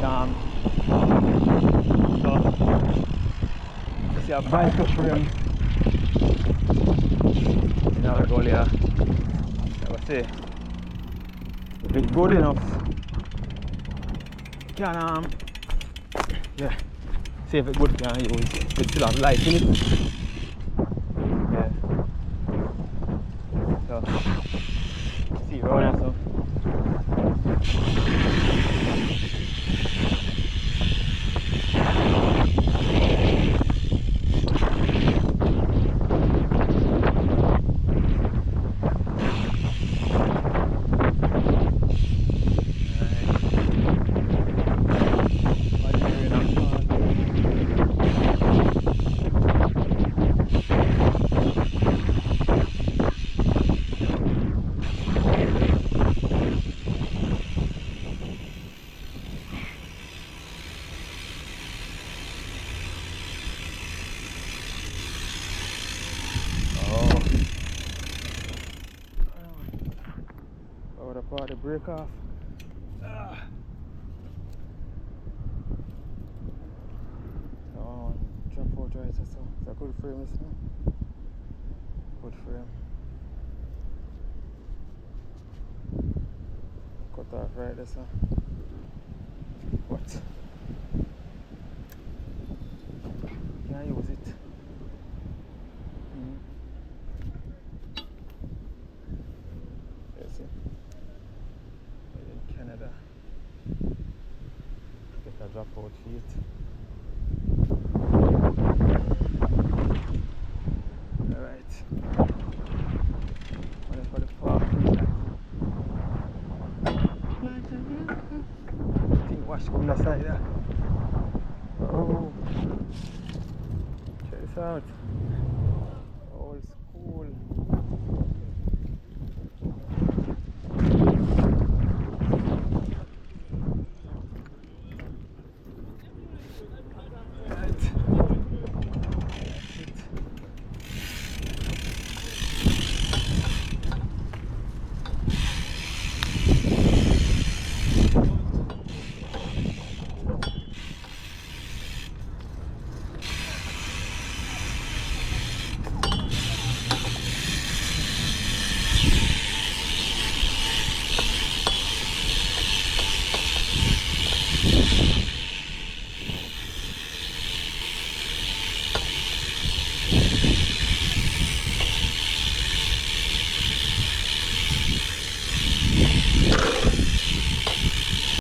So see a biker frame. You know, go here. I would say if it's good enough, you can yeah. See if it's good, you can use it. Still have light in it. Yeah. So see around so. The brake off. Oh, drop out right so. It's a good frame, isn't it? Good frame. Cut off right there, so. What? Can't use it. Yes, in Canada. Get a drop out feet. Alright. What for the parking? I think wash from the side there. Oh. Check this out.